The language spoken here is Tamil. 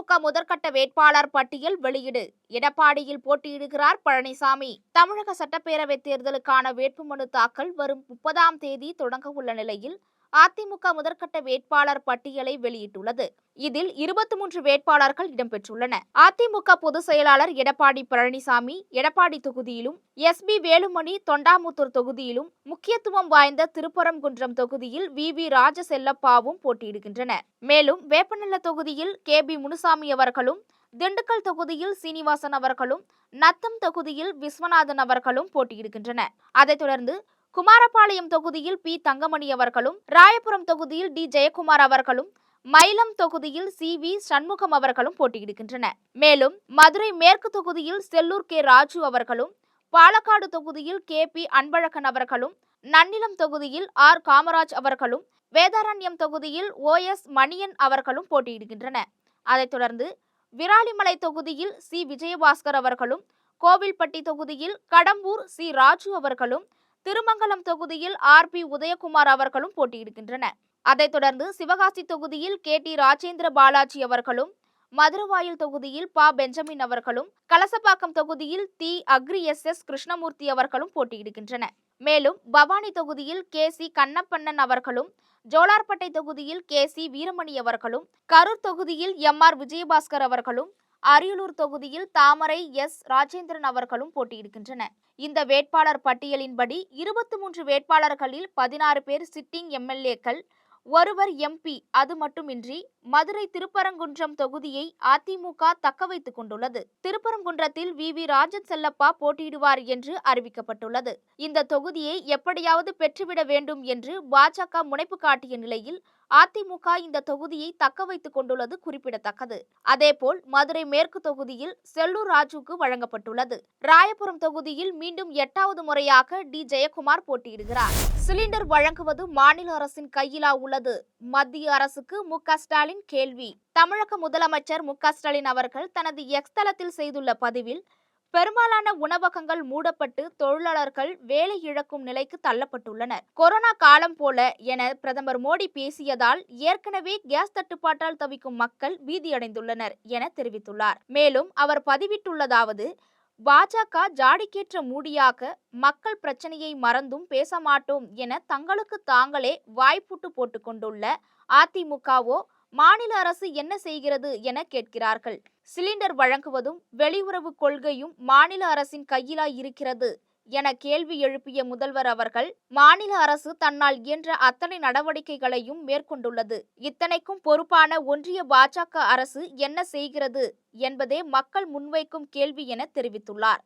அதிமுக முதற்கட்ட வேட்பாளர் பட்டியல் வெளியீடு. எடப்பாடியில் போட்டியிடுகிறார் பழனிசாமி. தமிழக சட்டப்பேரவை தேர்தலுக்கான வேட்புமனு தாக்கல் வரும் 30ஆம் தேதி தொடங்க உள்ள நிலையில் அதிமுக முதற்கட்ட வேட்பாளர் பட்டியலை வெளியிட்டுள்ளது. இதில் 23 வேட்பாளர்கள் இடம்பெற்றுள்ளன. அதிமுக பொதுச் செயலாளர் எடப்பாடி பழனிசாமி எடப்பாடி தொகுதியிலும், எஸ்.பி. வேலுமணி தொண்டாமுத்தூர் தொகுதியிலும், முக்கியத்துவம் வாய்ந்த திருப்பரங்குன்றம் தொகுதியில் வி. ராஜசெல்லப்பாவும் போட்டியிடுகின்றனர். மேலும் வேப்பநல்ல தொகுதியில் கே.பி. முனுசாமி அவர்களும், திண்டுக்கல் தொகுதியில் சீனிவாசன் அவர்களும், நத்தம் தொகுதியில் விஸ்வநாதன் அவர்களும் போட்டியிடுகின்றனர். அதைத் தொடர்ந்து குமாரபாளையம் தொகுதியில் பி. தங்கமணி அவர்களும், ராயபுரம் தொகுதியில் டி. ஜெயக்குமார் அவர்களும், மயிலம் தொகுதியில் சி. வி. சண்முகம் அவர்களும் போட்டியிடுகின்றனர். மேலும் மதுரை மேற்கு தொகுதியில் செல்லூர் கே. ராஜு அவர்களும், பாலக்காடு தொகுதியில் கே. பி. அன்பழகன் அவர்களும், நன்னிலம் தொகுதியில் ஆர். காமராஜ் அவர்களும், வேதாரண்யம் தொகுதியில் ஓ.எஸ். மணியன் அவர்களும் போட்டியிடுகின்றனர். அதைத் தொடர்ந்து விராலிமலை தொகுதியில் சி. விஜயபாஸ்கர் அவர்களும், கோவில்பட்டி தொகுதியில் கடம்பூர் சி. ராஜு அவர்களும், திருமங்கலம் தொகுதியில் ஆர். பி. உதயகுமார் அவர்களும் போட்டியிடுகின்றனர். அதைத் தொடர்ந்து சிவகாசி தொகுதியில் கே. டி. ராஜேந்திர பாலாஜி அவர்களும், மதுரவாயல் தொகுதியில் ப. பெஞ்சமின் அவர்களும், கலசப்பாக்கம் தொகுதியில் தி. Agri S. கிருஷ்ணமூர்த்தி அவர்களும் போட்டியிடுகின்றனர். மேலும் பவானி தொகுதியில் கே. சி. கண்ணப்பண்ணன் அவர்களும், ஜோலார்பேட்டை தொகுதியில் கே. சி. வீரமணி அவர்களும், கரூர் தொகுதியில் எம். ஆர். விஜயபாஸ்கர் அவர்களும், அரியலூர் தொகுதியில் தாமரை எஸ். ராஜேந்திரன் அவர்களும் போட்டியிடுகின்றனர். இந்த வேட்பாளர் பட்டியலின்படி 23 வேட்பாளர்களில் 16 பேர் சிட்டிங் எம்.எல்.ஏக்கள், ஒருவர் எம்பி. அது மட்டுமின்றி மதுரை திருப்பரங்குன்றம் தொகுதியை அதிமுக தக்க வைத்துக் கொண்டுள்ளது. திருப்பரங்குன்றத்தில் வி. ராஜசெல்லப்பா போட்டியிடுவார் என்று அறிவிக்கப்பட்டுள்ளது. இந்த தொகுதியை எப்படியாவது பெற்றுவிட வேண்டும் என்று பாஜக முனைப்பு காட்டிய நிலையில் அதிமுக இந்த தொகுதியை தக்க வைத்துக் கொண்டுள்ளது குறிப்பிடத்தக்கது. அதேபோல் மதுரை மேற்கு தொகுதியில் செல்லூர் ராஜுக்கு வழங்கப்பட்டுள்ளது. ராயபுரம் தொகுதியில் மீண்டும் 8வது முறையாக டி. ஜெயக்குமார் போட்டியிடுகிறார். சிலிண்டர் வழங்குவது மாநில அரசின் கையிலா உள்ளது? மத்திய அரசுக்கு மு.க. ஸ்டாலின் கேள்வி. தமிழக முதலமைச்சர் மு.க. ஸ்டாலின் அவர்கள் தனது எக்ஸ் தளத்தில் செய்துள்ள பதிவில், பெரும்பாலான உணவகங்கள் மூடப்பட்டு தொழிலாளர்கள் வேலை இழக்கும் நிலைக்கு தள்ளப்பட்டுள்ளனர். கொரோனா காலம் போல என பிரதமர் மோடி பேசியதால் ஏற்கனவே கேஸ் தட்டுப்பாட்டால் தவிக்கும் மக்கள் பீதியடைந்துள்ளனர் என தெரிவித்துள்ளார். மேலும் அவர் பதிவிட்டுள்ளதாவது, பாஜக ஜாடிக்கேற்ற மூடியாக மக்கள் பிரச்சனையை மறந்தும் பேச மாட்டோம் என தங்களுக்கு தாங்களே வாய்ப்புட்டு போட்டுக் கொண்டுள்ள அதிமுகவோ மாநில அரசு என்ன செய்கிறது என கேட்கிறார்கள். சிலிண்டர் வழங்குவதும் வெளியுறவு கொள்கையும் மாநில அரசின் கையிலா இருக்கிறது என கேள்வி எழுப்பிய முதல்வர் அவர்கள், மாநில அரசு தன்னால் இயன்ற அத்தனை நடவடிக்கைகளையும் மேற்கொண்டுள்ளது. இத்தனைக்கும் பொறுப்பான ஒன்றிய பாஜக அரசு என்ன செய்கிறது என்பதே மக்கள் முன்வைக்கும் கேள்வி என தெரிவித்துள்ளார்.